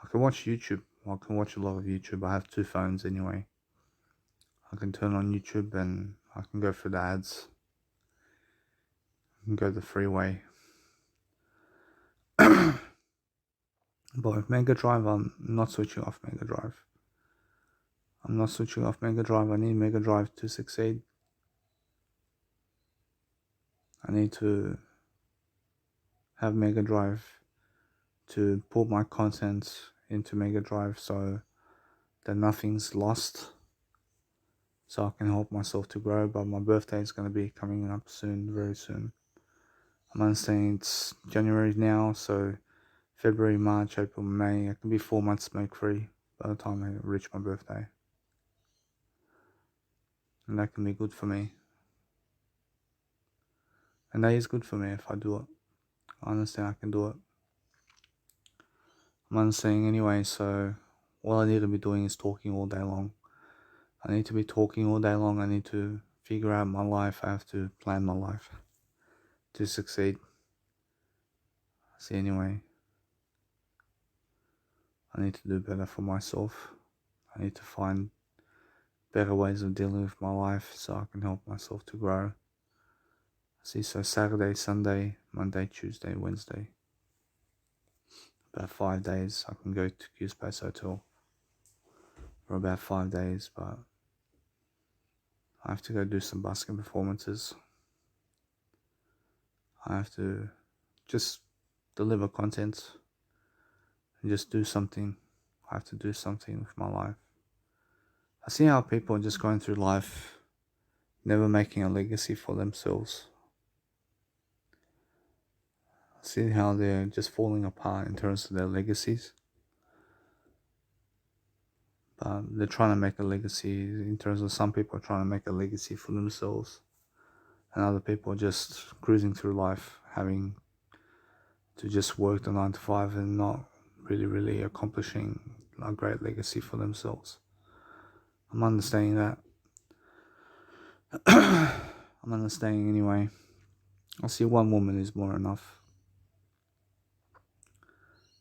[SPEAKER 1] I can watch YouTube. I can watch a lot of YouTube. I have 2 phones anyway. I can turn on YouTube and I can go through the ads. I can go the freeway. But with Mega Drive, I'm not switching off Mega Drive. I'm not switching off Mega Drive. I need Mega Drive to succeed. I need to have Mega Drive to put my content into Mega Drive so that nothing's lost, so I can help myself to grow. But my birthday is going to be coming up soon, very soon. I'm understanding it's January now, so February, March, April, May, I can be 4 months smoke free by the time I reach my birthday. And that can be good for me. And that is good for me if I do it. I understand I can do it. I'm understanding anyway, so all I need to be doing is talking all day long. I need to be talking all day long. I need to figure out my life. I have to plan my life to succeed. See, anyway, I need to do better for myself. I need to find better ways of dealing with my life so I can help myself to grow. See, so Saturday, Sunday, Monday, Tuesday, Wednesday. About 5 days I can go to Q-Space Hotel for about 5 days, but I have to go do some busking performances. I have to just deliver content and just do something. I have to do something with my life. I see how people are just going through life, never making a legacy for themselves. I see how they're just falling apart in terms of their legacies. But they're trying to make a legacy in terms of some people are trying to make a legacy for themselves. And other people are just cruising through life, having to just work the 9 to 5 and not really accomplishing a great legacy for themselves. I'm understanding that. I'm understanding anyway. I see one woman is more enough.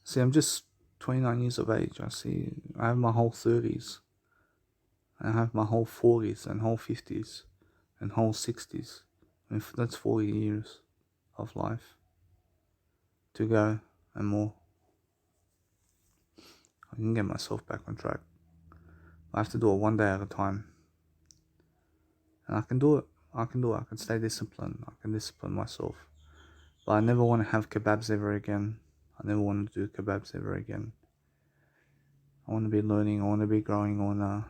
[SPEAKER 1] See, I'm just 29 years of age. I have my whole 30s. I have my whole 40s and whole 50s and whole 60s. That's 40 years of life to go and more. I can get myself back on track. I have to do it one day at a time. And I can do it. I can stay disciplined. I can discipline myself. But I never want to have kebabs ever again. I never want to do kebabs ever again. I want to be learning. I want to be growing. I want to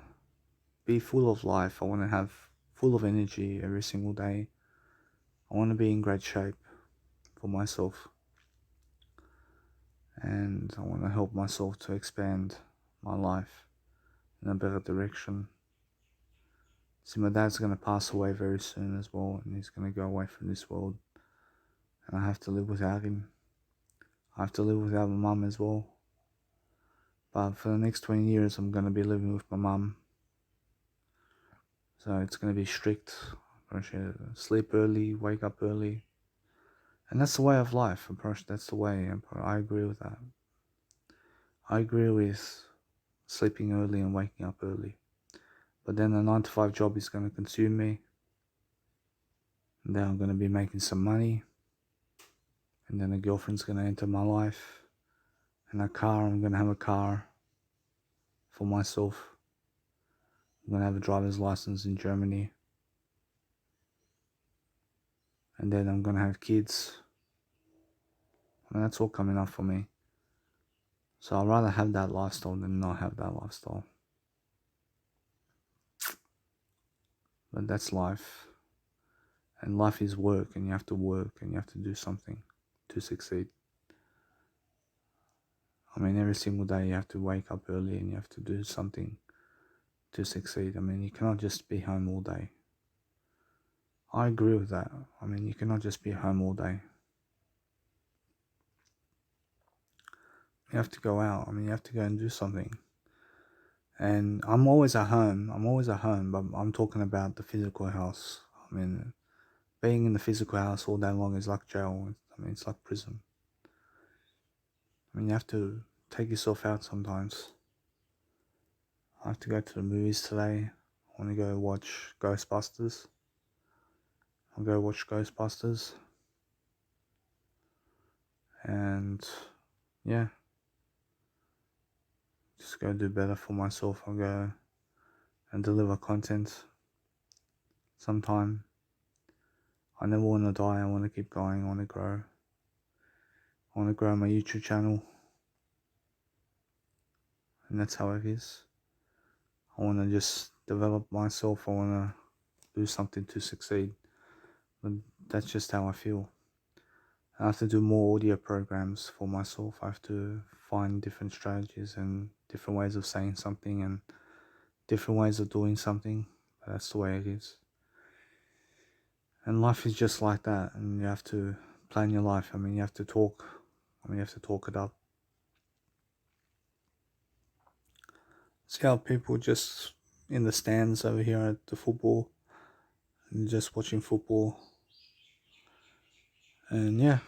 [SPEAKER 1] be full of life. I want to have full of energy every single day. I want to be in great shape for myself. And I want to help myself to expand my life in a better direction. See, my dad's going to pass away very soon as well, and he's going to go away from this world. And I have to live without him. I have to live without my mum as well. But for the next 20 years, I'm going to be living with my mum. So it's going to be strict. I'm going to sleep early, wake up early, And that's the way of life, approach. That's the way. I agree with that. I agree with sleeping early and waking up early. But then a 9 to 5 job is going to consume me. And then I'm going to be making some money. And then a girlfriend's going to enter my life. And a car, I'm going to have a car for myself. I'm going to have a driver's license in Germany. And then I'm going to have kids. And that's all coming up for me. So I'd rather have that lifestyle than not have that lifestyle. But that's life. And life is work, and you have to work, and you have to do something to succeed. I mean, every single day you have to wake up early and you have to do something to succeed. I mean, you cannot just be home all day. I agree with that. I mean, you cannot just be home all day. You have to go out. I mean, you have to go and do something. And I'm always at home, but I'm talking about the physical house. I mean, being in the physical house all day long is like jail. I mean, it's like prison. I mean, you have to take yourself out sometimes. I have to go to the movies today. I want to go watch Ghostbusters. I'll go watch Ghostbusters. And yeah, just go do better for myself. I'll go and deliver content sometime. I never want to die. I want to keep going. I want to grow. I want to grow my YouTube channel. And that's how it is. I want to just develop myself. I want to do something to succeed. But that's just how I feel. I have to do more audio programs for myself. I have to find different strategies and different ways of saying something and different ways of doing something. But that's the way it is. And life is just like that. And you have to plan your life. I mean, you have to talk. You have to talk it up. See how people just in the stands over here at the football and just watching football. And yeah,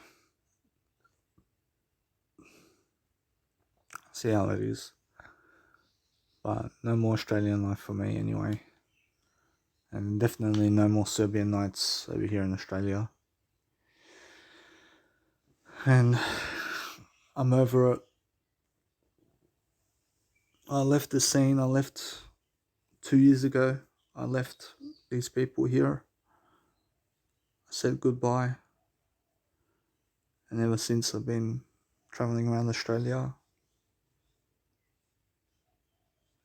[SPEAKER 1] see how it is. But no more Australian life for me anyway. And definitely no more Serbian nights over here in Australia. And I'm over it. I left the scene. I left 2 years ago. I left these people here. I said goodbye. And ever since I've been traveling around Australia.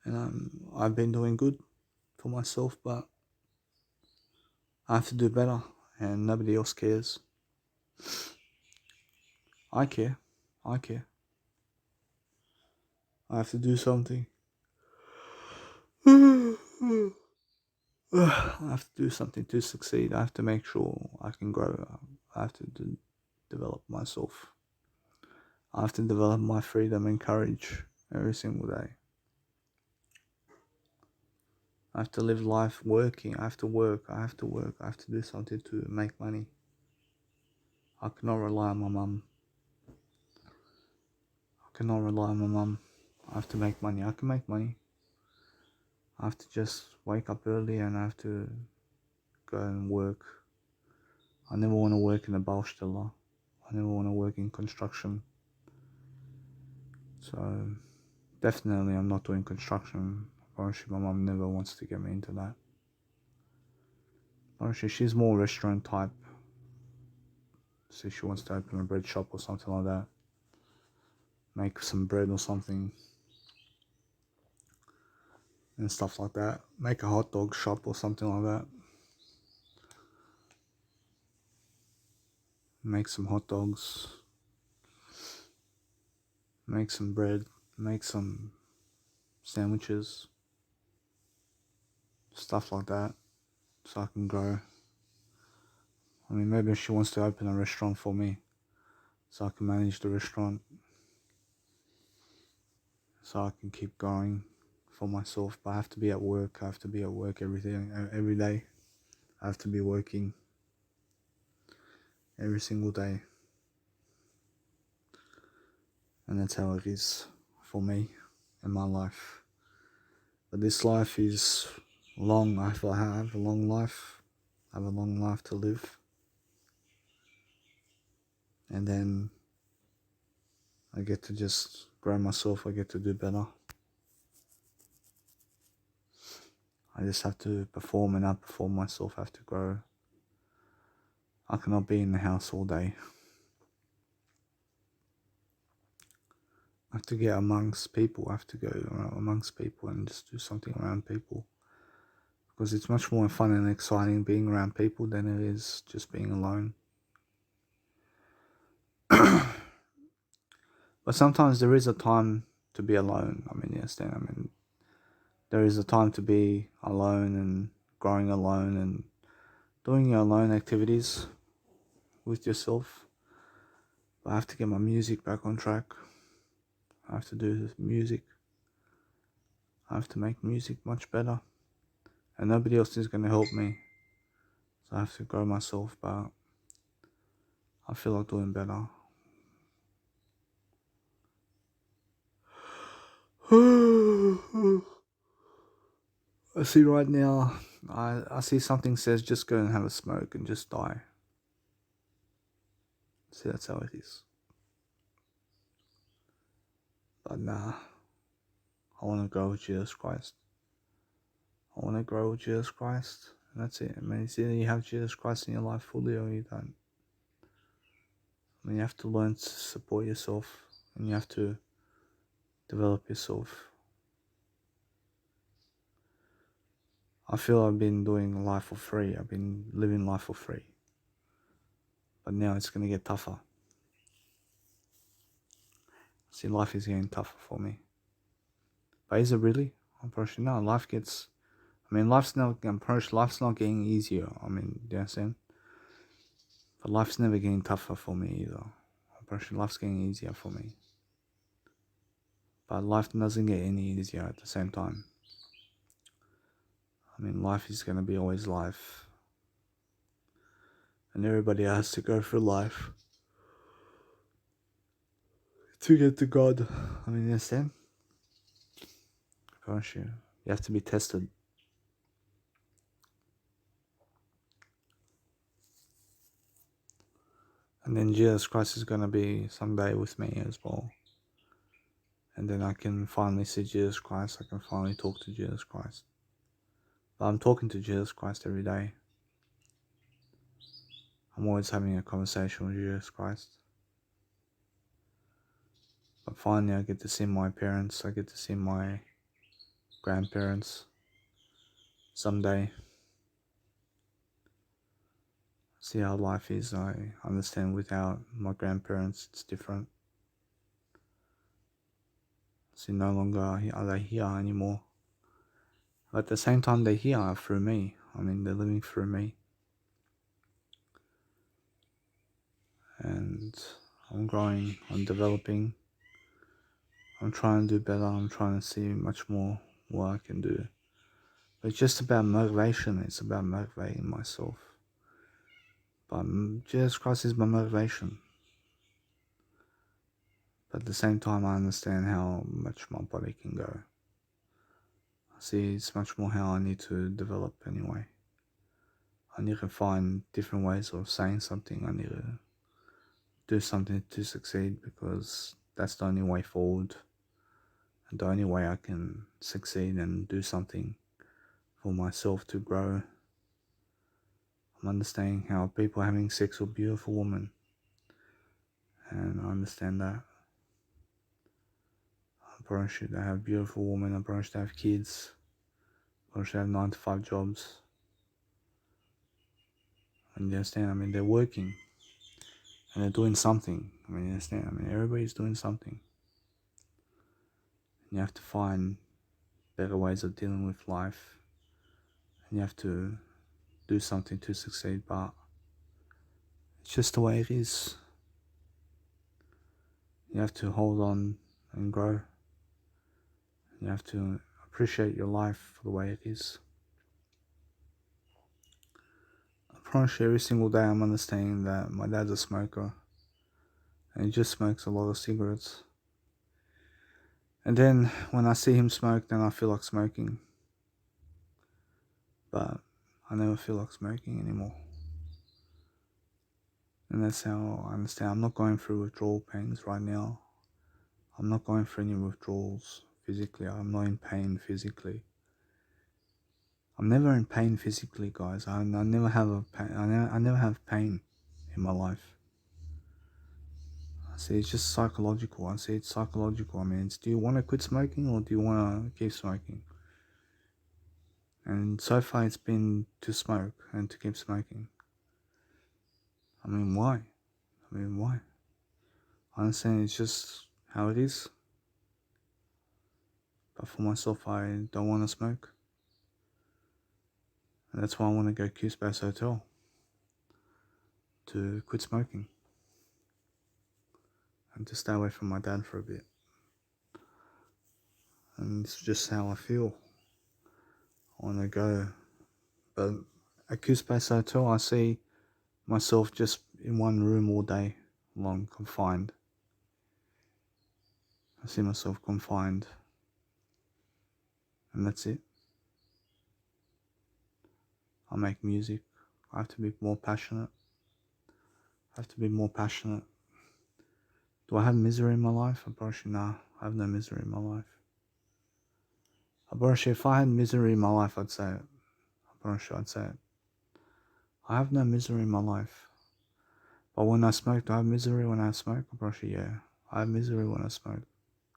[SPEAKER 1] And I've been doing good for myself, but I have to do better. And nobody else cares. I care. I care. I have to do something. I have to do something to succeed. I have to make sure I can grow. I have to develop myself. I have to develop my freedom and courage every single day. I have to live life working. I have to work. I have to work. I have to do something to make money. I cannot rely on my mum. I cannot rely on my mum. I have to make money. I can make money. I have to just wake up early and I have to go and work. I never want to work in a Baustelle. I never want to work in construction. So definitely I'm not doing construction. Obviously my mum never wants to get me into that. Obviously she's more restaurant type. So she wants to open a bread shop or something like that. Make some bread or something. And stuff like that. Make a hot dog shop or something like that. Make some hot dogs. Make some bread. Make some sandwiches. Stuff like that. So I can grow. I mean, maybe she wants to open a restaurant for me. So I can manage the restaurant. So I can keep going for myself. But I have to be at work. I have to be at work every day. I have to be working every single day. And that's how it is for me in my life. But this life is long. I have a long life. I have a long life to live. And then I get to just grow myself. I get to do better. I just have to perform and outperform myself. I have to grow. I cannot be in the house all day. I have to get amongst people. I have to go amongst people and just do something around people. Because it's much more fun and exciting being around people than it is just being alone. But sometimes there is a time to be alone. I mean, yes, then, there is a time to be alone and growing alone and doing your alone activities with yourself. But I have to get my music back on track. I have to do music. I have to make music much better. And nobody else is going to help me. So I have to grow myself, but I feel like doing better. I see right now, I see something says just go and have a smoke and just die. See, that's how it is. But nah, I want to grow with Jesus Christ. I want to grow with Jesus Christ. And that's it. I mean, it's either you have Jesus Christ in your life fully or you don't. I mean, you have to learn to support yourself and you have to develop yourself. I feel I've been doing life for free. I've been living life for free. But now it's going to get tougher. See, life is getting tougher for me. But is it really? I'm pretty sure no. Life's not getting easier. I mean, do you understand? But life's never getting tougher for me either. I'm pretty sure life's getting easier for me. But life doesn't get any easier at the same time. I mean, life is going to be always life. And everybody has to go through life to get to God. I mean, you understand? Gosh, you have to be tested. And then Jesus Christ is going to be someday with me as well. And then I can finally see Jesus Christ. I can finally talk to Jesus Christ. But I'm talking to Jesus Christ every day. I'm always having a conversation with Jesus Christ. But finally I get to see my parents. I get to see my grandparents someday. See how life is. I understand without my grandparents it's different. See, no longer are they here anymore. But at the same time they're here through me. I mean, they're living through me. And I'm growing, I'm developing. I'm trying to do better. I'm trying to see much more what I can do. But it's just about motivation. It's about motivating myself. But Jesus Christ is my motivation. But at the same time, I understand how much my body can go. See, it's much more how I need to develop anyway. I need to find different ways of saying something. I need to do something to succeed because that's the only way forward. And the only way I can succeed and do something for myself to grow. I'm understanding how people are having sex with beautiful women. And I understand that. I'm pretty sure they have beautiful women. I'm pretty sure they have kids. I'm pretty sure they have 9 to 5 jobs. And you understand, I mean, they're working. And they're doing something. I mean, you understand, I mean, everybody's doing something. And you have to find better ways of dealing with life. And you have to do something to succeed, but it's just the way it is. You have to hold on and grow. You have to appreciate your life for the way it is. I promise you every single day I'm understanding that my dad's a smoker. And he just smokes a lot of cigarettes. And then when I see him smoke, then I feel like smoking. But I never feel like smoking anymore. And that's how I understand. I'm not going through withdrawal pains right now. I'm not going through any withdrawals physically. I'm not in pain physically. I'm never in pain physically, guys. I never have a pain. I never have pain in my life. I see it's just psychological. I see it's psychological. I mean, it's, do you want to quit smoking or do you want to keep smoking? And so far it's been to smoke and to keep smoking. I mean, why? Why? I understand it's just how it is. But for myself, I don't want to smoke. And that's why I want to go Q Space Hotel. To quit smoking. And to stay away from my dad for a bit. And it's just how I feel. I want to go. But at Q Space Hotel, I see myself just in one room all day long, confined. I see myself confined. And that's it. I make music. I have to be more passionate. Do I have misery in my life? I probably nah. I have no misery in my life. If I had misery in my life, I'd say it. I'd say it. I have no misery in my life. But when I smoke, do I have misery when I smoke? Yeah. I have misery when I smoke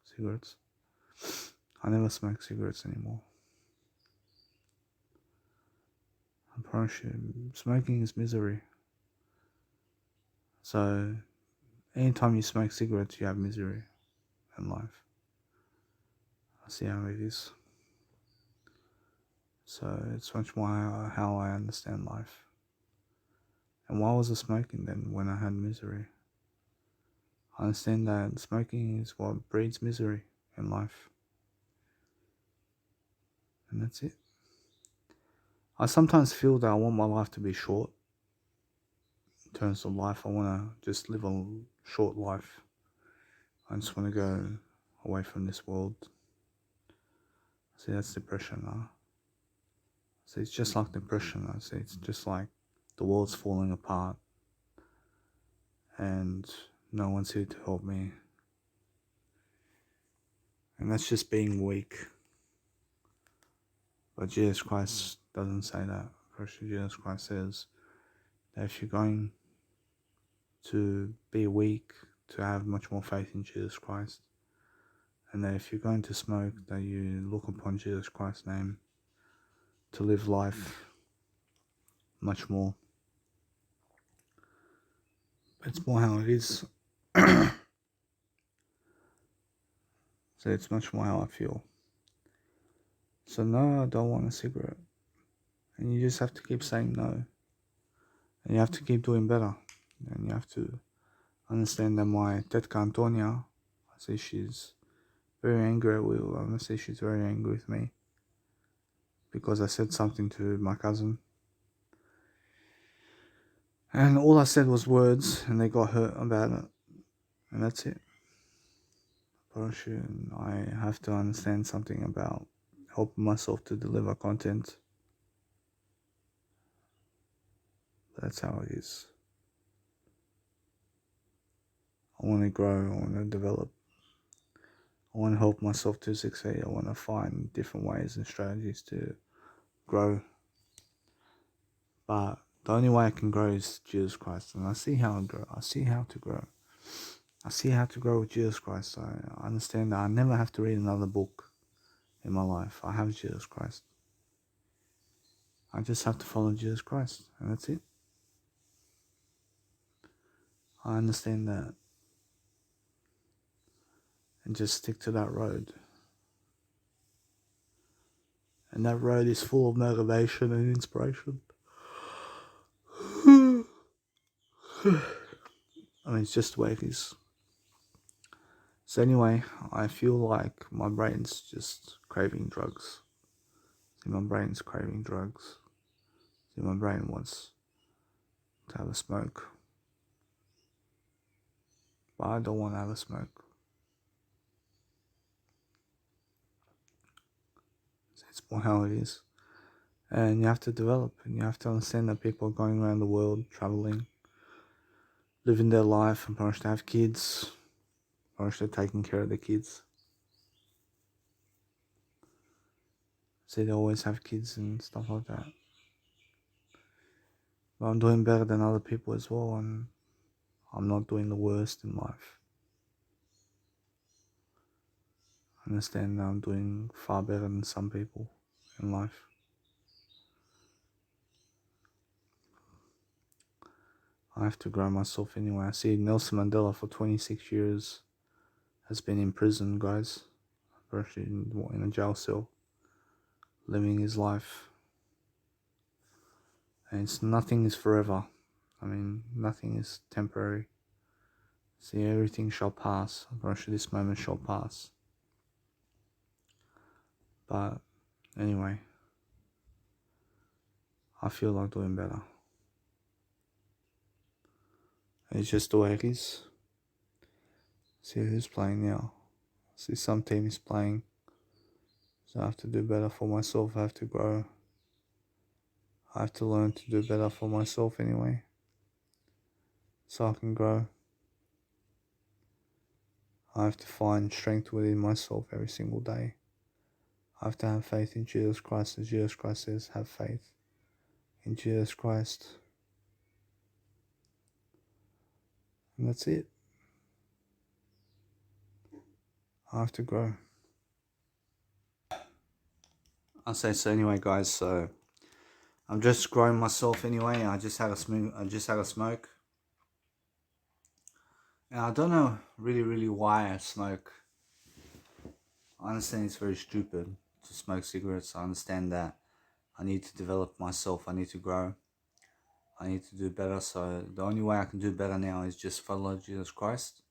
[SPEAKER 1] cigarettes. I never smoke cigarettes anymore. Smoking is misery. So, anytime you smoke cigarettes, you have misery in life. I see how it is. So, it's much more how I understand life. And why was I smoking then when I had misery? I understand that smoking is what breeds misery in life. And that's it. I sometimes feel that I want my life to be short. In terms of life, I want to just live a short life. I just want to go away from this world. See, that's depression. See, it's just like depression. I see, it's just like the world's falling apart and no one's here to help me. And that's just being weak. But Jesus Christ doesn't say that. First, Jesus Christ says that if you're going to be weak, to have much more faith in Jesus Christ, and that if you're going to smoke, that you look upon Jesus Christ's name to live life much more. It's more how it is. So it's much more how I feel. So no, I don't want a cigarette. And you just have to keep saying no. And you have to keep doing better. And you have to understand that my tetka Antonia, I see she's very angry with, I'm gonna say she's very angry with me. Because I said something to my cousin. And all I said was words, and they got hurt about it. And that's it. I have to understand something about helping myself to deliver content. That's how it is. I want to grow, I want to develop. I want to help myself to succeed. I want to find different ways and strategies to grow. But the only way I can grow is Jesus Christ. And I see how I grow. I see how to grow. I see how to grow with Jesus Christ. I understand that I never have to read another book in my life. I have Jesus Christ. I just have to follow Jesus Christ. And that's it. I understand that. And just stick to that road. And that road is full of motivation and inspiration. I mean, it's just the way it is. So anyway, I feel like my brain's just craving drugs. See, my brain's craving drugs. See, my brain wants to have a smoke. But I don't want to have a smoke. It's more how it is. And you have to develop, and you have to understand that people are going around the world, traveling, living their life, and pretty much they have kids, pretty much they're taking care of their kids. So they always have kids and stuff like that. But I'm doing better than other people as well, and I'm not doing the worst in life. I understand that I'm doing far better than some people in life. I have to grow myself anyway. I see Nelson Mandela for 26 years has been in prison, guys. Actually in a jail cell, living his life. And nothing is forever. I mean, nothing is temporary. See, everything shall pass. Actually, this moment shall pass. But anyway, I feel like doing better. It's just the way it is. See who's playing now. See some team is playing. So I have to do better for myself. I have to grow. I have to learn to do better for myself anyway. So I can grow. I have to find strength within myself every single day. I have to have faith in Jesus Christ, as Jesus Christ says, have faith in Jesus Christ. And that's it. I have to grow. I'll say so anyway, guys. So I'm just growing myself anyway. I just had a smoke. And I don't know really why I smoke. I understand it's very stupid to smoke cigarettes. I understand that I need to develop myself. I need to grow. I need to do better. So the only way I can do better now is just follow Jesus Christ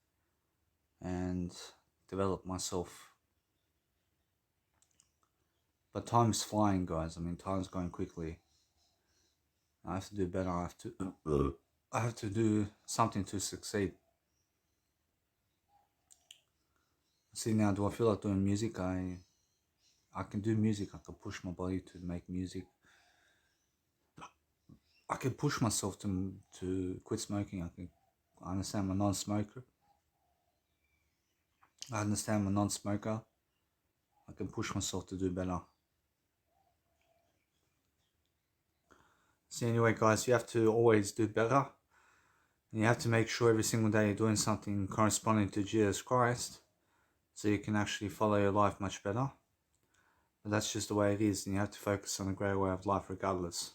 [SPEAKER 1] and develop myself. But time's flying, guys. I mean, time's going quickly. I have to do better. I have to do something to succeed. See now, do I feel like doing music? I can do music. I can push my body to make music. I can push myself to quit smoking. I understand I'm a non-smoker. I understand I'm a non-smoker. I can push myself to do better. So anyway, guys, you have to always do better. And you have to make sure every single day you're doing something corresponding to Jesus Christ, so you can actually follow your life much better. But that's just the way it is, and you have to focus on a greater way of life regardless.